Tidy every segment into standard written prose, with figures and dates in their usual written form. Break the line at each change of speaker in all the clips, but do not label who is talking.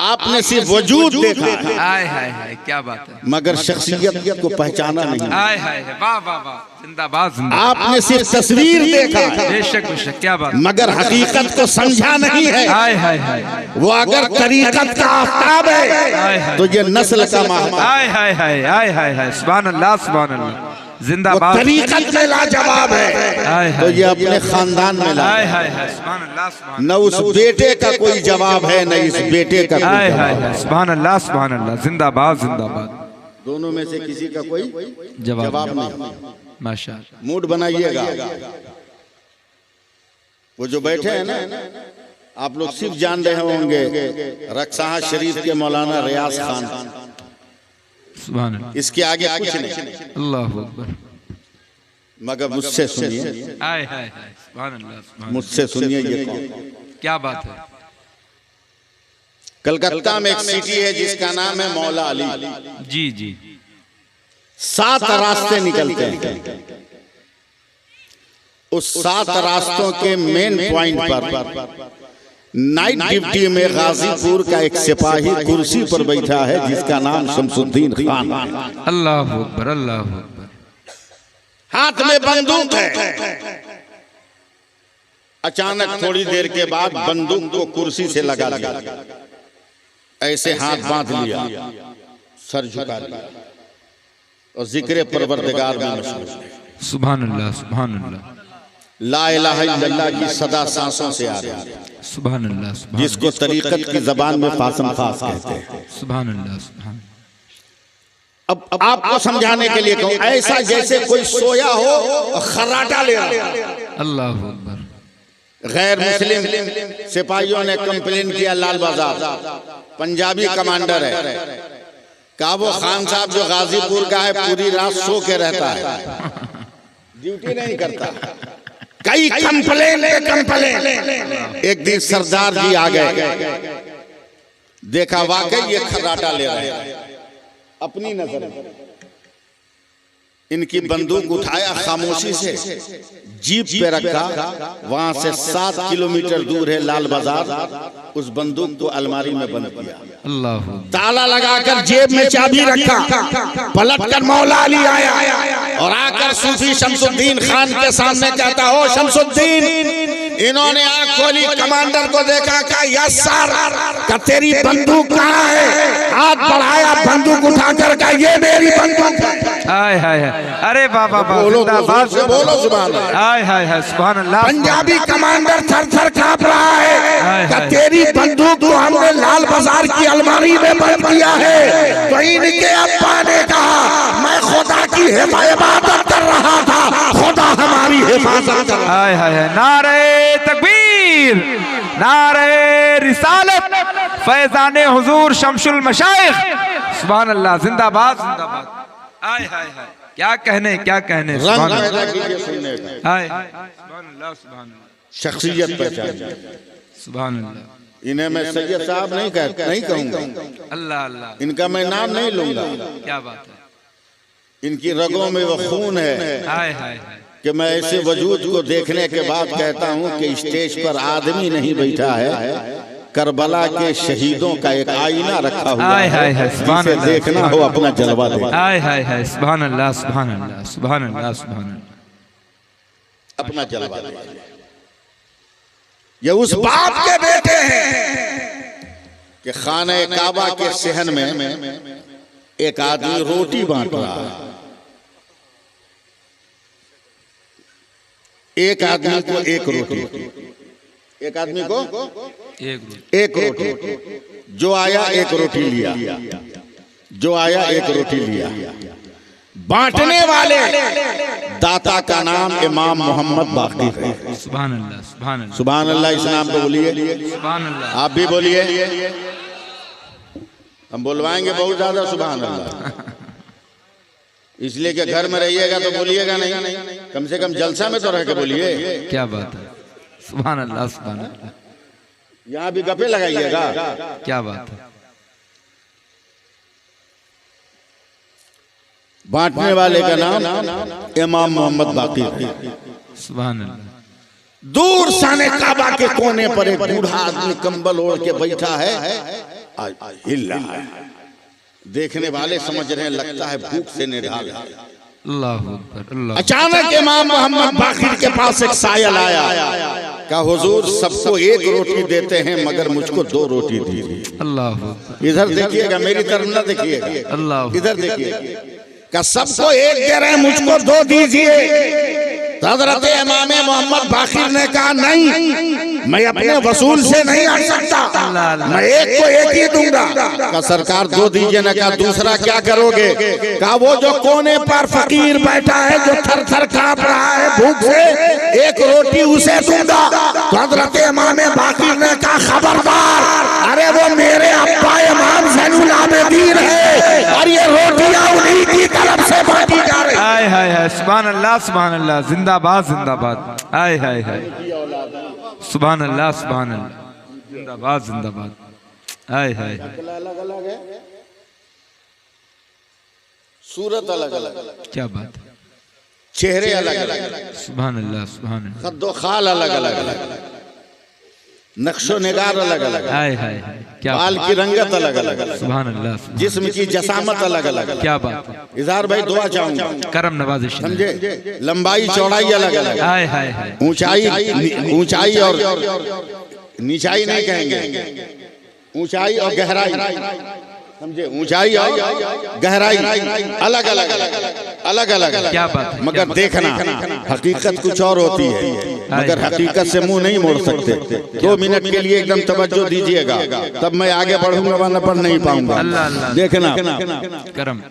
आपने सिर्फ वजूद देखा है,
हाय हाय हाय, क्या बात है,
मगर शख्सियत को पहचाना नहीं।
हाय हाय, वाह वाह वाह, जिंदाबाद जिंदाबाद।
आपने सिर्फ तस्वीर देखा है,
बेशक बेशक, क्या बात,
मगर हकीकत को समझा नहीं है।
हाय हाय हाय,
वो अगर तरीकत का आफ्ताब है तो ये नस्ल का महबूब,
हाय हाय हाय हाय हाय हाय, सुभान अल्लाह सुभान अल्लाह, जिंदाबाद।
तरीकत में लाजवाब है तो ये अपने खानदान में ला।
हाय हाय हाय, सुभान अल्लाह सुभान,
न उस बेटे का कोई जवाब है न इस बेटे का कोई
हाय
जवाब
हाय
है।
हाय, सुभान अल्लाह, जिंदाबाद जिंदाबाद।
दोनों में से किसी का कोई जवाब नहीं।
माशाअल्लाह,
मूड बनाइएगा। वो जो बैठे हैं ना, आप लोग सिर्फ जान रहे होंगे रक्साहा शरीफ के मौलाना रियाज खान,
सुभान अल्लाह,
इसके आगे कुछ नहीं।
अल्लाहु अकबर,
मगर मुझसे सुनिए,
हाय हाय हाय, सुभान अल्लाह सुभान,
मुझसे सुनिए ये कौन।
क्या बात है।
कलकत्ता में एक सिटी है जिसका नाम है मौला अली।
जी जी,
7 रास्ते निकलते हैं। उस 7 रास्तों के मेन पॉइंट पर नाइट ड्यूटी में गाजीपुर का एक सिपाही कुर्सी पर बैठा है जिसका नाम शमसुद्दीन खान।
अल्लाहु अकबर, अल्लाहु अकबर।
हाथ में बंदूक है। अचानक थोड़ी देर के बाद बंदूक को कुर्सी से लगा दिया, ऐसे हाथ बांध लिया, सर झुका दिया और जिक्र परवरदिगार में मशगूल।
सुभान अल्लाह, सुभान अल्लाह,
ला इलाहा इल्लल्लाह की सदा सांसों से आ रही है,
सुभान अल्लाह, सुभान
जिसको तरीकत की जबान में फासम फास कहते हैं।
सुभान अल्लाह, सुभान।
अब आपको समझाने के लिए कहूं, ऐसा जैसे कोई सोया हो और खर्राटा ले रहा।
अल्लाहु अकबर।
गैर मुस्लिम सिपाहियों ने कंप्लेन किया लाल बाजार, पंजाबी कमांडर है, कहा वो खान साहब जो गाजीपुर का है पूरी रात सो के रहता है, ड्यूटी नहीं करता। कई कंप्लेन। एक दिन सरदार जी आ गए, देखा वाकई ये खर्राटा ले रहे हैं। अपनी नजर में इनकी बंदूक उठाया, खामोशी से जीप पे रखा, वहां से 7 किलोमीटर दूर है लाल बाजार। उस बंदूक को अलमारी में बंद किया,
अल्लाह,
ताला लगाकर जेब में चाबी रखा। पलटकर मौला अली आया और आकर सूफी शमसुद्दीन खान के सामने कहता, हो शमसुद्दीन। इन्होंने आंख खोली, कमांडर को देखा, कहा यस सर, का तेरी बंदूक कहाँ है? हाथ बढ़ाया, बंदूक उठाकर कहा ये मेरी बंदूक है।
हाय हाय हाय, अरे बाबा
बोलो सुभान अल्लाह,
हाय हाय हाय, सुभान अल्लाह।
पंजाबी कमांडर थर-थर कांप रहा है कि तेरी बंदूक को हमने लाल बाजार की अलमारी में बंद किया है। तो इनके अब्बा ने कहा मैं खुदा की इबादत कर रहा था, खुदा हमारी हिफाजत कर।
हाय हाय हाय, नारे तकबीर, नारे रिसालत, फैजाने हुजूर शमसुल मशाइख, सुभान अल्लाह, जिंदाबाद जिंदाबाद। हाय हाय हाय, क्या कहने, क्या कहने, सुभान अल्लाह, हाय सुभान अल्लाह, सुभान अल्लाह।
शख्सियत पहचान,
सुभान अल्लाह।
इन्हें मैं सैयद साहब नहीं कहूंगा,
अल्लाह अल्लाह,
इनका मैं नाम नहीं लूंगा।
क्या बात है।
इनकी रगों में वो खून है
हाय हाय हाय,
कि मैं ऐसे वजूद को देखने के बाद कहता हूं कि स्टेज पर आदमी नहीं बैठा है, करबला के शहीदों का एक आईना रखा हुआ है, जिसे देखना हो अपना जलवा दे।
हाय हाय हाय, सुभान अल्लाह, सुभान अल्लाह, सुभान अल्लाह, सुभान अल्लाह,
अपना जलवा दे। ये उस बाप के बेटे हैं कि खाने काबा के सहन में एक आदमी रोटी बांट रहा है। एक आदमी को एक रोटी, एक आदमी को एक रोटी, जो आया एक रोटी लिया, जो आया एक रोटी लिया। बांटने वाले दाता का नाम इमाम मोहम्मद बाक़िर है।
सुभान अल्लाह, सुभान अल्लाह,
सुभान अल्लाह, इस नाम को बोलिए,
सुभान अल्लाह,
आप भी बोलिए, हम बुलवाएंगे बहुत ज्यादा सुभान अल्लाह। इसलिए कि घर में रहिएगा तो बोलिएगा नहीं, कम से कम जलसा में तो रह के बोलिए।
क्या बात है, सुभान अल्लाह, सुभान अल्लाह।
यहाँ भी गप्पे लगाइएगा,
क्या बात है।
बांटने वाले का नाम इमाम मोहम्मद बाक़िर है।
सुभान अल्लाह।
दूर साने काबा के कोने पर एक बूढ़ा आदमी कंबल ओढ़ के बैठा है, आज हिल रहा है, देखने वाले समझ रहे हैं लगता है भूख से निढाल है।
अल्लाह अकबर, अल्लाह।
अचानक इमाम मोहम्मद बाकिर के पास एक सायल आया, कहा हुजूर सबको एक रोटी देते हैं मगर मुझको 2 रोटी दीजिए।
अल्लाह,
इधर देखिएगा, मेरी तरफ न देखिएगा,
अल्लाह,
इधर देखिए। का सबको एक दे रहे हैं, मुझको 2 दीजिए। हज़रत इमाम मोहम्मद बाकिर ने कहा नहीं, मैं अपने वसूल से नहीं हट सकता, मैं एक को एक ही दूंगा। का सरकार 2 दीजिए ना। कहा दूसरा क्या करोगे? कहा वो जो कोने पर फकीर बैठा है जो थर थर कांप रहा है भूख से, एक रोटी उसे दूंगा। तो हज़रत इमाम बाकिर ने कहा खबरदार, अरे वो मेरे अब्बा इमाम ज़ैनुल आबिदीन है और ये रोटियां उन्हीं की तरफ से बांटी जा रही।
हाय हाय हाय, सुभान अल्लाह, सुभान अल्लाह, जिंदाबाद जिंदाबाद। हाय हाय हाय, सुभान अल्लाह, सुभान अल्लाह, जिंदाबाद जिंदाबाद। हाय हाय,
अलग अलग है, सूरत अलग अलग,
क्या बात है,
चेहरे अलग अलग,
सुभान अल्लाह, सुभान अल्लाह,
खद्दो खाल अलग अलग, नक्शो निगार अलग अलग,
हाय हाय हाय, क्या
बाल की रंगत अलग अलग,
सुभान अल्लाह,
जिस्म की जसामत अलग अलग।
क्या बात है।
इज़हार भाई दुआ चाहूंगा,
करम नवाज़िश,
समझे? लंबाई चौड़ाई अलग अलग,
हाय हाय हाय,
ऊंचाई और नीचाई नहीं कहेंगे, ऊंचाई और गहराई, समझे? ऊंचाई और गहराई अलग अलग अलग अलग।
क्या बात है।
मगर देखना हकीकत कुछ और होती है, मगर हकीकत से मुंह नहीं मोड़ सकते। 2 मिनट के लिए एकदम तवज्जो दीजिएगा, तब मैं आगे बढ़ूंगा, वरना पढ़ नहीं पाऊंगा। देखना
करम।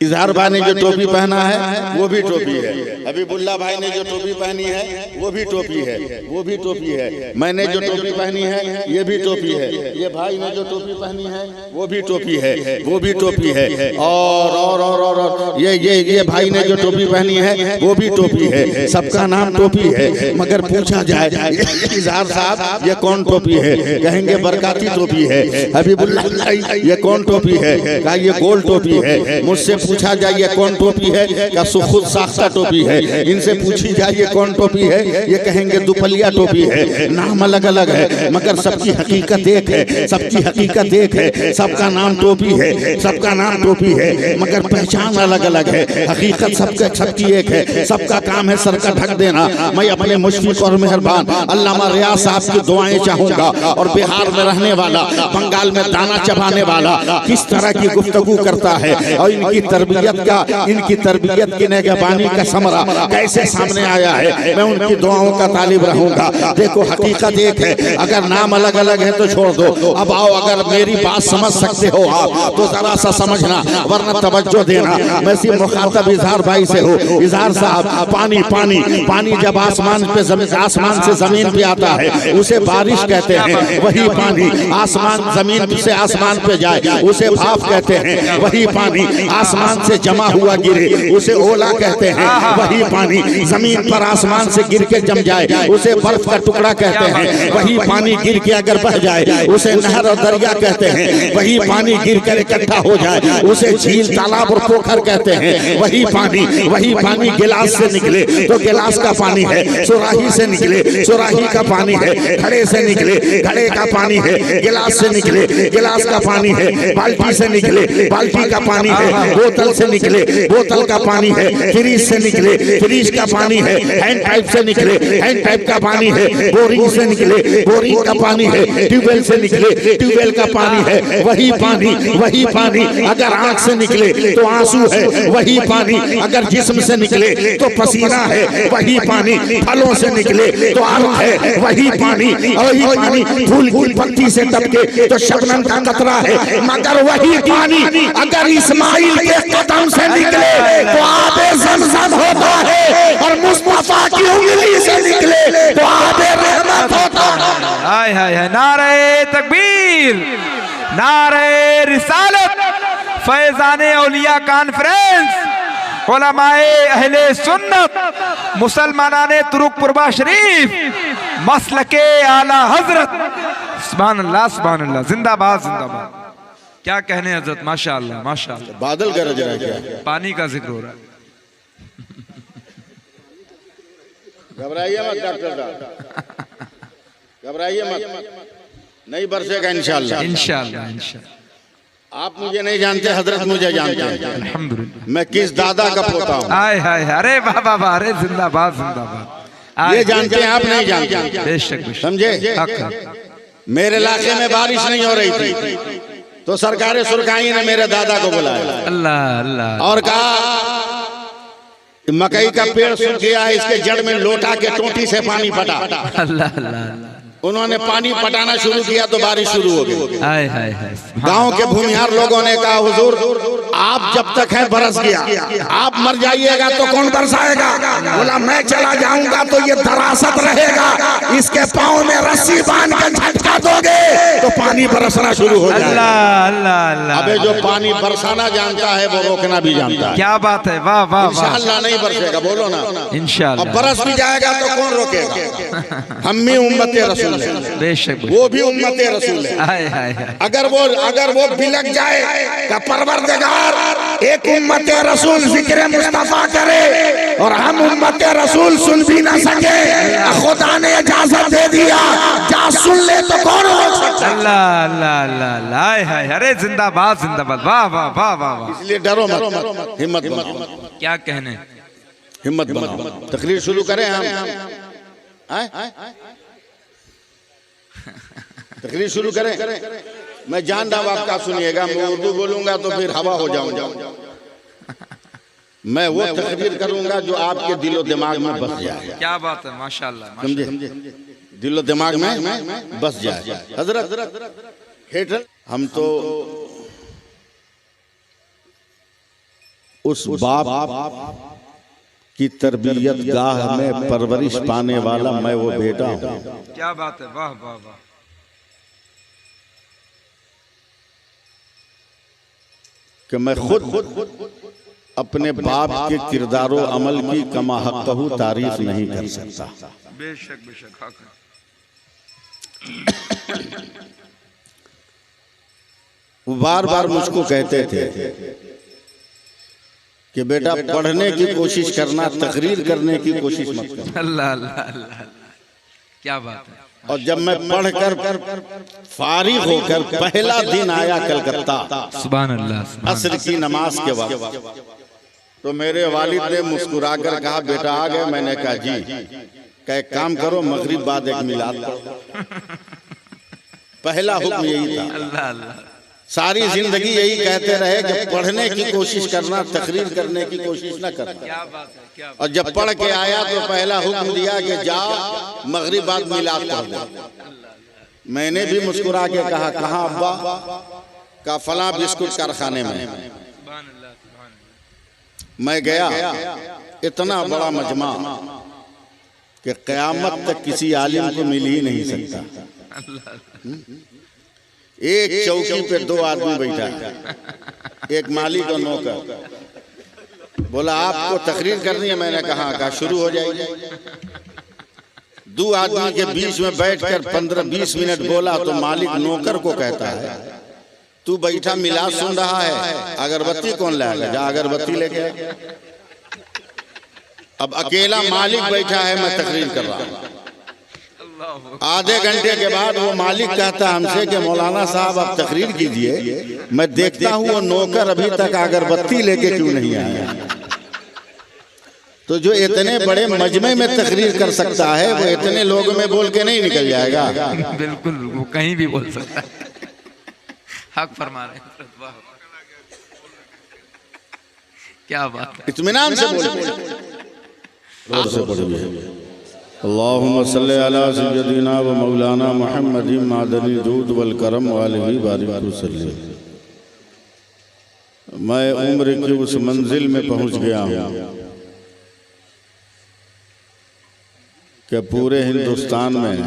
इज़हार भाई ने जो टोपी पहना है वो भी टोपी है, हबीबुल्लाह भाई ने जो टोपी पहनी है वो भी टोपी है, वो भी टोपी है, मैंने जो टोपी पहनी है ये भी टोपी है, ये भाई ने जो टोपी पहनी है वो भी टोपी है, वो भी टोपी है, और ये भाई ने जो टोपी पहनी है वो भी टोपी है, सबका नाम टोपी है। मगर पूछा जाए इज़हार साहब ये कौन टोपी है, कहेंगे बरकाती टोपी है। हबीबुल्लाह ये कौन टोपी है, कहा ये गोल टोपी है। मुझसे पूछा जाए ये कौन टोपी है, क्या खुद साख्ता टोपी है। इनसे पूछी जाए ये कौन टोपी है, ये कहेंगे दुपलिया टोपी है। नाम अलग अलग है मगर सबकी हकीकत एक है, सबकी हकीकत एक है, सबका नाम टोपी है, सबका नाम टोपी है, मगर पहचान अलग अलग है। हकीकत सबकी एक है, सबका काम है सर का ढक देना। मैं अपने मुशफिक और मेहरबान अल्लामा रियाज साहब की दुआएं चाहूंगा, और बिहार में रहने वाला, बंगाल में दाना चबाने वाला किस तरह की गुफ्तगू करता है और इनकी तरबियत की निगहबानी का समरा कैसे सामने आया है, मैं उनकी दुआओं का तालिब रहूंगा। देखो हकीकत एक है, अगर नाम अलग अलग है तो छोड़ दो। अब आओ, अगर मेरी बात समझ सकते हो आप तो जरा सा समझना, वरना तवज्जो देना। मैं सिर्फ मुखातब इज़हार भाई से हो। इज़हार साहब, पानी पानी पानी जब आसमान से जमीन पे आता है उसे बारिश कहते हैं, वही पानी आसमान जमीन से आसमान पे जाए उसे भाप कहते हैं, वही पानी आसमान से जमा हुआ गिरे उसे ओला कहते हैं, वही पानी जमीन पर आसमान से गिर के जम जाए उसे बर्फ का टुकड़ा कहते हैं, वही पानी गिर के अगर बह जाए उसे नहर और दरिया कहते हैं, वही पानी गिर कर इकट्ठा हो जाए उसे झील, तालाब और पोखर कहते हैं, वही पानी गिलास से निकले तो गिलास का पानी है, सुराही से निकले सुराही का पानी है, घड़े से निकले घड़े का पानी है, गिलास से निकले गिलास का पानी है, बाल्टी से निकले बाल्टी का पानी है, बोतल से निकले बोतल का पानी है, फ्रिज से निकले फ्रिज का पानी है, हैंड पाइप से निकले हैंड पाइप का पानी है, बोरिंग से निकले बोरिंग का पानी है, ट्यूबवेल से निकले ट्यूबवेल का पानी है, वही पानी अगर आंख से निकले तो आंसू है, वही पानी अगर जिस्म से निकले तो पसीना है, वही पानी फलों से निकले तो आग है, वही पानी फूल की पत्ती से टपके तो शबनम का कतरा है, मगर वही पानी अगर इस्माइल के कदम से निकले तो आबे ज़मज़म होता है, और मुस्तफा की उंगली से निकले तो आबे रहमत होता है।
हाय हाय हाय, नारे तकबीर, नारे रिसालत, फैज़ाने औलिया कॉन्फ्रेंस, उलमाए अहले सुन्नत, मुसलमानाने तुरुकपुरबा शरीफ, मसलके आला हजरत। सुभान अल्लाह, सुभान अल्लाह, जिंदाबाद जिंदाबाद। क्या कहने हजरत, माशाअल्लाह माशाअल्लाह।
बादल गरज रहा है, क्या
पानी का जिक्र हो रहा है।
घबराइए मत डॉक्टर साहब, घबराइए मत, नहीं बरसेगा इंशाल्लाह।
इंशाल्लाह इंशाल्लाह।
आप मुझे नहीं जानते, हजरत मुझे जानते हैं।
अल्हम्दुलिल्लाह।
मैं किस दादा का पोता हूँ
आय हाय, अरे वाह वाह वाह, अरे जिंदाबाद जिंदाबाद।
ये जानते हैं, आप नहीं जानते।
बेशक बेशक,
समझे?
हक हक।
मेरे इलाके में बारिश नहीं हो रही थी तो सरकार सुरखाई ने मेरे दादा को बुलाया
अल्लाह अल्लाह,
और कहा मकई का पेड़ सूख गया है, इसके जड़ में लोटा के टोटी से पानी पटा।
अल्लाह अल्लाह अल्लाह।
उन्होंने पानी पटाना शुरू किया तो बारिश शुरू हो गई।
हाय हाय हाय।
गांव के भूमिहार लोगों ने कहा हुजूर आप जब तक हैं बरस गया, आप मर जाइएगा तो कौन बरसाएगा? बोला मैं चला जाऊंगा तो ये दरासत रहेगा, इसके पाँव में रस्सी बांध के झटका दोगे तो पानी बरसना शुरू हो जाएगा।
अल्लाह अल्लाह अल्लाह।
अबे जो पानी बरसाना जानता है वो रोकना भी जानता है।
क्या बात है, वाह वाह वाह।
इंशाअल्लाह नहीं बरसेगा, बोलो ना
इंशाअल्लाह।
अब बरस भी जाएगा तो कौन रोकेगा? हम भी उम्मत रसूल हैं,
बेशक
वो भी उम्मत रसूल है।
हाय हाय हाय।
अगर वो बिलक जाए का परवरदिगार एक उम्मत रसूल जिक्र मुस्तफा करे और हम उम्मत रसूल सुन भी ना सके, खुदा ने इजाजत दे दिया, जा सुन ले तो कौन रोक सकता है?
अल्लाह अल्लाह अल्लाह अल्लाह, हाय हाय, अरे जिंदाबाद जिंदाबाद, वाह वाह वाह वाह वाह।
इसलिए डरो मत, हिम्मत बनाओ।
क्या कहने,
हिम्मत बनाओ। तकरीर शुरू करें हम? तकरीर शुरू करें? मैं जान रहा हूं आपका सुनिएगा, मैं उर्दू बोलूंगा तो फिर हवा हो जाऊंगा। मैं वो तकरीर करूंगा जो आपके दिलो दिमाग में बस जाए।
क्या बात है, माशाअल्लाह,
समझे? दिलो दिमाग में बस जाए। हजरत हेठल हम तो उस बाप की तरबियत गाह में परवरिश पाने वाला मैं वो बेटा हूँ।
क्या बात है, वाह वाह वाह।
कि मैं खुद अपने बाप के किरदारो अमल की कमा हक़्क़हू तारीफ नहीं कर सकता।
बेशक बेशक, हक है।
वो बार बार मुझको कहते थे कि बेटा पढ़ने की कोशिश करना, तकरीर करने की कोशिश मत करना।
अल्लाह अल्लाह अल्लाह, क्या बात है।
और जब मैं पढ़कर फारिग होकर पहला दिन आया कलकत्ता,
सुभान अल्लाह,
असर की नमाज के वक्त, तो मेरे वालिद ने मुस्कुराकर कहा बेटा आ गए? मैंने कहा जी। कहा एक काम करो, मगरिब बाद एक मिलाद पढ़ो। पहला हुक्म यही था।
अल्लाह अल्लाह।
सारी जिंदगी यही कहते रहे कि पढ़ने की कोशिश करना, तकरीर करने की कोशिश न करना।
क्या बात है, क्या बात।
और जब पढ़ के आया तो पहला हुक्म दिया कि जाओ मगरिब बाद मिलाद पढ़ दो। मैंने भी मुस्कुरा के कहा कहाँ अब्बा? का फला बिस्कुट कारखाने में। मैं गया, इतना बड़ा मजमा कि क़यामत तक किसी आलिम को मिल ही नहीं सकता। एक चौकी पे दो आदमी बैठा है, एक मालिक और नौकर। बोला आपको तकरीर करनी है? मैंने कहा शुरू हो जाएगी। दो आदमी के बीच में बैठकर 15-20 मिनट बोला तो मालिक नौकर को कहता है तू बैठा मिलाद सुन रहा है, अगरबत्ती कौन लाएगा? जा अगरबत्ती लेके। अब अकेला मालिक बैठा है, मैं तकरीर कर रहा हूँ। आधे घंटे के बाद वो मालिक कहता हमसे कि मौलाना साहब आप तकरीर कीजिए। मैं देखता हूँ वो नौकर अभी तक अगरबत्ती लेके क्यों नहीं आया। तो जो इतने बड़े मजमे में तकरीर कर सकता है वो इतने लोगों में बोल के नहीं निकल जाएगा।
बिल्कुल, वो कहीं भी बोल सकता है। हक फरमा रहे हैं, क्या बात है।
इत्मीनान से बोलिए, अल्लाहुम्मा सल्ली अला सय्यदिना व मौलाना मुहम्मद मादनी दूद वल करम वालिही बारिक वसल्लम। मैं उम्र की उस मंजिल में पहुंच गया हूँ कि पूरे हिंदुस्तान में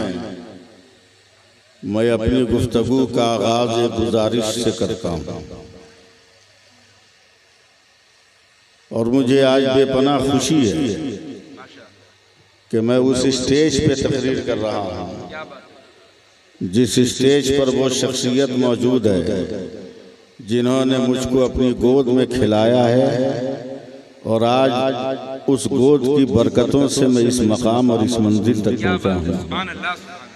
मैं अपनी गुफ्तगू का आगाज एक गुजारिश से करता हूँ और मुझे आज बेपनाह खुशी है कि मैं उस स्टेज पे तकरीर कर रहा हूँ जिस स्टेज पर वो शख्सियत मौजूद है जिन्होंने मुझको अपनी गोद में खिलाया है और आज उस गोद की बरकतों से मैं इस मकाम और इस मंजिल तक पहुंचा हूँ।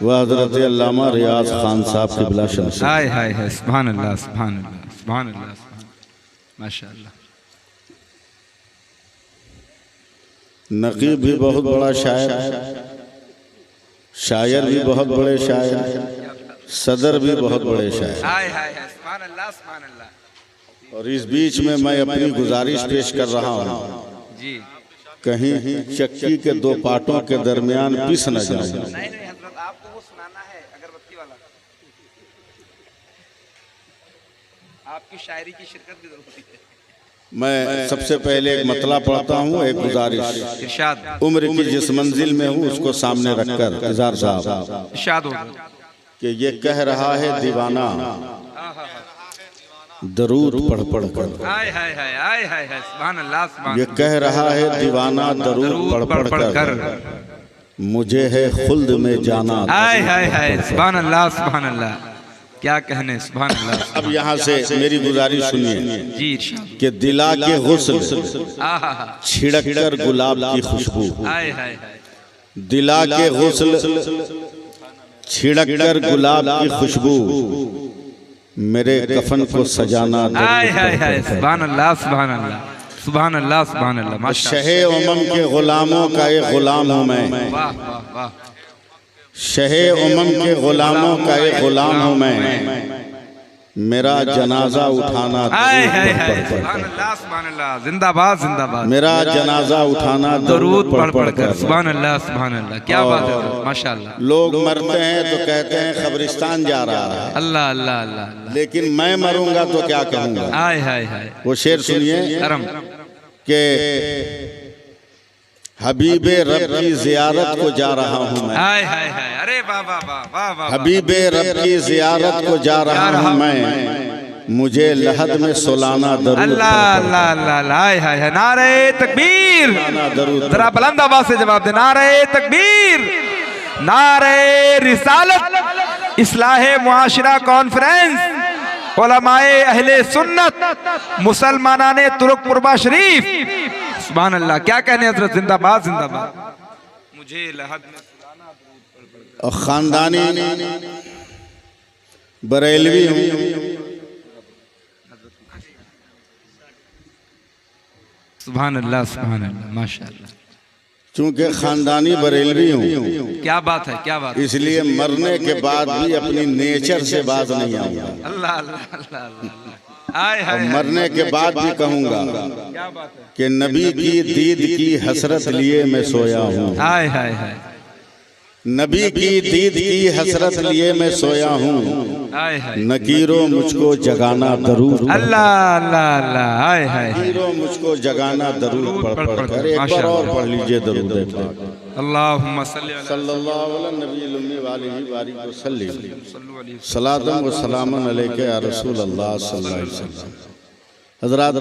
वह हजरत अल्लामा रियाज खान साहब की बिला शम्स।
हाय हाय हाय, सुभान अल्लाह सुभान अल्लाह सुभान अल्लाह, माशाअल्लाह।
नकीब भी बहुत बड़ा शायर है, शायर भी बहुत बड़े शायर, सदर भी बहुत बड़े शायर।
हाय हाय हाय, सुभान अल्लाह सुभान अल्लाह।
और इस बीच में मैं अपनी गुजारिश पेश कर रहा हूँ
जी,
कहीं चक्की के दो पाटों के दरमियान पिस न जाए।
नहीं नहीं हजरत, आपको वो सुनाना है अगरबत्ती वाला। आपकी शायरी की शिरकत भी जरूरी है।
मैं सबसे पहले एक मतला पढ़ता हूँ, एक गुजारिश।
इरशाद।
उम्र की जिस मंजिल में हूँ उसको सामने रखकर इज़हार साहब
इरशाद हो
कि ये कह रहा है दीवाना दरूद पढ़ पढ़ कर।
हाय हाय हाय हाय हाय हाय, सुभान अल्लाह सुभान।
ये कह रहा है दीवाना दरूद पढ़ पढ़ कर, मुझे है खुल्द में जाना।
हाय हाय हाय, सुभान अल्लाह सुभान अल्लाह, क्या कहने, सुभान अल्लाह।
अब यहाँ से मेरी गुजारिश सुनिए
जी, इरशाद।
कि दिला के गुस्ल छिड़क कर गुलाब की खुशबू,
हाय हाय हाय,
दिला के गुस्ल छिड़क कर गुलाब की खुशबू, मेरे कफन को सजाना।
हाय हाय हाय, सुभान अल्लाह सुभान अल्लाह सुभान अल्लाह सुभान अल्लाह, माशाअल्लाह।
शहे उमम के गुलामों का एक गुलाम हूँ मैं,
वाह वाह वाह।
शहे उमम के गुलामों का एक गुलाम हूँ मैं, मेरा जनाजा उठाना।
हाय हाय हाय, सुभान अल्लाह सुभान अल्लाह, जिंदाबाद जिंदाबाद।
मेरा जनाजा उठाना
दरूद पढ़ पढ़ कर, सुभान अल्लाह सुभान अल्लाह, क्या बात है, माशाअल्लाह।
लोग मरते हैं तो कहते हैं कब्रिस्तान जा रहा है,
अल्लाह अल्लाह अल्लाह,
लेकिन मैं मरूंगा तो क्या कहूंगा।
हाय हाय हाय,
वो शेर सुनिए
करम
कि हबीबे रब की जियारत को जा रहा हूँ मैं।
हाय हाय हाय, अरे वाह वाह वाह वाह वाह।
हबीबे रब की जियारत को जा रहा हूँ मैं, मुझे लहद में सुलाना दरूद।
अल्लाह अल्लाह अल्लाह, हाय हाय हाय, नारे तकबीर। जरा बुलंद आवाज से जवाब दे, नारे तकबीर, नारे रिसालत, इस्लाहे मुआशरा कॉन्फ्रेंस, उलमाए अहले सुन्नत, मुसलमानाने तुर्कपुरबा शरीफ। सुभान अल्लाह, क्या कहने हजरत, जिंदाबाद जिंदाबाद। मुझे लहद में सुलाना।
और खानदानी बरेलवी हूँ,
सुभान अल्लाह सुभान अल्लाह, माशाअल्लाह।
चूंकि खानदानी बरेलवी हूँ,
क्या बात है, क्या बात है।
इसलिए मरने के बाद भी अपनी नेचर से बात नहीं आऊंगा।
अल्लाह अल्लाह अल्लाह अल्लाह, हाय
और
हाय,
मरने के बाद भी कहूंगा
क्या बात है।
कि नबी की दीद की हसरत लिए मैं सोया हूँ,
हाय हाय हाय,
नबी की दीद की हसरत लिए मैं सोया हूँ,
हाय हाय,
नकीरों मुझको जगाना दरूद।
अल्लाह अल्लाह अल्लाह, हाय हाय,
नकीरों मुझको जगाना दरूद पढ़ पढ़ कर। एक बार और पढ़ लीजिए दरूद पाक।
अल्लाहुम्मा सल्ली अला
सल्लल्लाहु अलैहि नबील उम्मी वालिहि बारिक वसल्लम,
सल्लु अलैहि
सलातन व सलामन अलैका या रसूल अल्लाह सल्लल्लाहु अलैहि वसल्लम। हज़रात,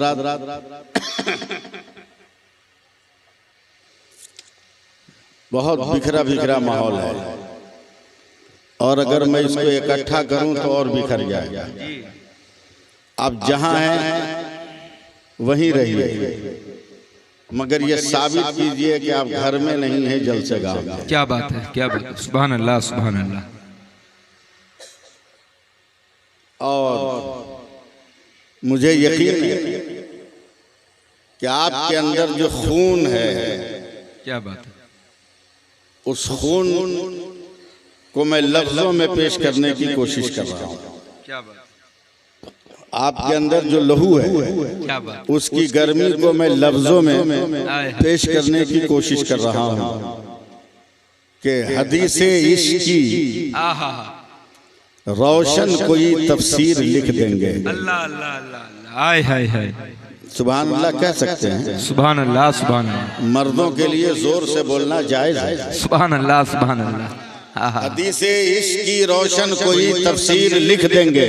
बहुत बिखरा बिखरा माहौल है, और अगर मैं इसको इकट्ठा करूं तो और बिखर जाएगा। आप जहां हैं वहीं रहिए, मगर ये साबित कीजिए कि आप घर में नहीं है, जल से गाँव में।
क्या बात है, क्या बात है, सुभान अल्लाह सुभान अल्लाह।
और मुझे यकीन है कि आपके अंदर जो खून है,
क्या बात है,
उस खून को मैं लफ्जों में पेश करने की कोशिश कर रहा हूँ।
क्या बात,
आपके अंदर जो लहू है,
क्या बात,
उसकी गर्मी को मैं लफ्जों में पेश करने की कोशिश कर रहा हूँ कि हदीसे इश्क की
आहा,
रोशन कोई तफसीर लिख देंगे।
अल्लाह अल्लाह अल्लाह, हाय हाय हाय,
सुभान अल्लाह कह सकते हैं।
सुभान अल्लाह सुभान अल्लाह,
मर्दों के लिए जोर से बोलना जायज है।
सुभान अल्लाह सुभान अल्लाह।
हदीसे इश्क की रोशन कोई तफसीर लिख देंगे,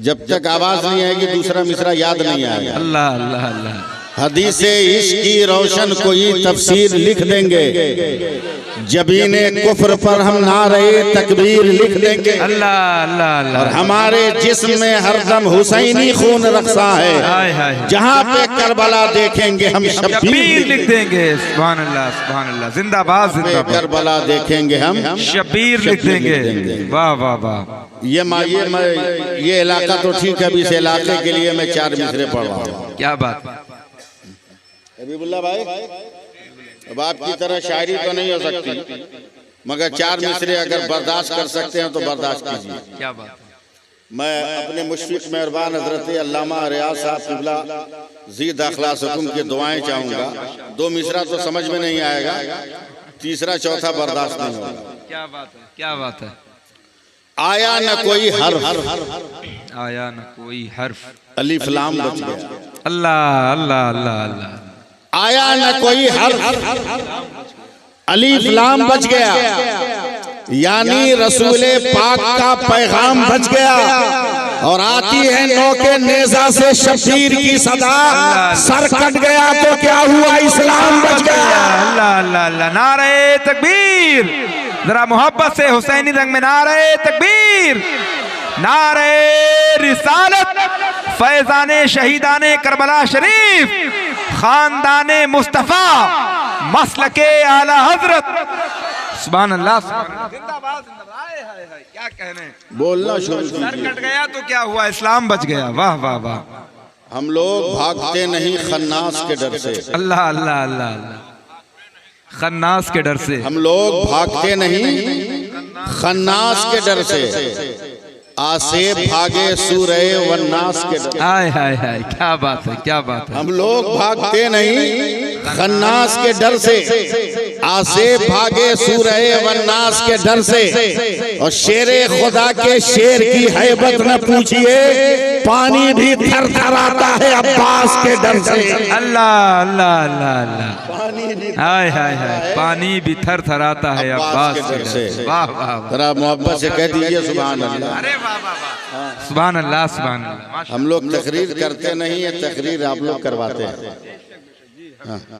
जब तक आवाज नहीं आएगी दूसरा मिसरा याद नहीं आएगा।
अल्लाह अल्लाह अल्लाह,
हदीसे इश्क की रोशन कोई तफसीर लिख देंगे, जबीने कुफ्र पर हम नारे तकबीर लिख देंगे।
अल्लाह अल्लाह अल्लाह।
और हमारे जिस्म में हरदम हुसैनी खून रक्सा है, जहाँ पे करबला देखेंगे हम शब्बीर
लिख देंगे। सुभान अल्लाह सुभान अल्लाह। जिंदाबाद जिंदाबाद।
करबला देखेंगे हम
शब्बीर लिख देंगे। वाह वाह वाह।
ये इलाका तो ठीक है, अभी इस इलाके के लिए मैं 4 मिसरे पढ़ रहा हूँ।
क्या बात।
हबीबुल्लाह भाई, अब आपकी तरह शायरी तो नहीं हो सकती, मगर 4 मिसरे अगर बर्दाश्त कर सकते हैं तो बर्दाश्त कीजिए।
क्या बात।
मैं अपने मुशफिक मेहरबान हजरत अल्लामा रियाज साहब क़िबला ज़ी दाखिला सुकुम की दुआएं चाहूँगा। 2 मिसरा तो समझ में नहीं आएगा, तीसरा चौथा बर्दाश्त नहीं होगा।
क्या बात है क्या बात है।
आया न कोई हर्फ,
आया न कोई हर्फ,
अलिफ लाम बच गया।
अल्लाह अल्लाह अल्लाह अल्लाह।
आया न कोई हर्फ, अलिफ लाम बच गया, यानी रसूले पाक का पैगाम बच गया। और आती है नौके नेजा से शब्बीर की सदा, सर कट गया तो क्या हुआ, इस्लाम बच गया।
अल्लाह अल्लाह अल्लाह। नारे तकबीर। जरा मोहब्बत से हुसैनी रंग में नारे तकबीर, नारे रिसालत, फैजाने शहीदाने करबला शरीफ, खानदाने मुस्तफा, मसलके आला हजरत। सुभान अल्लाह जिंदाबाद जिंदाबाद। क्या कहने,
बोलना शुरू
सर कट गया तो क्या हुआ, इस्लाम बच गया। वाह वाह वाह।
हम लोग भागते नहीं खन्नास के डर से।
अल्लाह अल्लाह अल्लाह अल्लाह। खन्नास के डर से
हम लोग भागते नहीं खन्नास के डर से, आसे भागे सूरे वन्नास के डर।
हाय हाय हाय। क्या बात है क्या बात है।
हम लोग भागते नहीं खन्नास के डर से, आसे भागे सूरे वन्नास के डर से। और शेरे खुदा के शेर की हैबत न पूछिए, पानी भी थर थराता है अब्बास के डर से।
अल्लाह अल्लाह अल्लाह अल्लाह। हाय हाय हाय। पानी भी थर थराता है अब्बास के डर से। वाह वाह।
जरा मोहब्बत से कह दीजिए सुभान अल्लाह।
अरे वाह वाह वाह। सुभान अल्लाह सुभान अल्लाह।
हम लोग तकरीर करते नहीं है, तकरीर आप लोग करवाते हैं।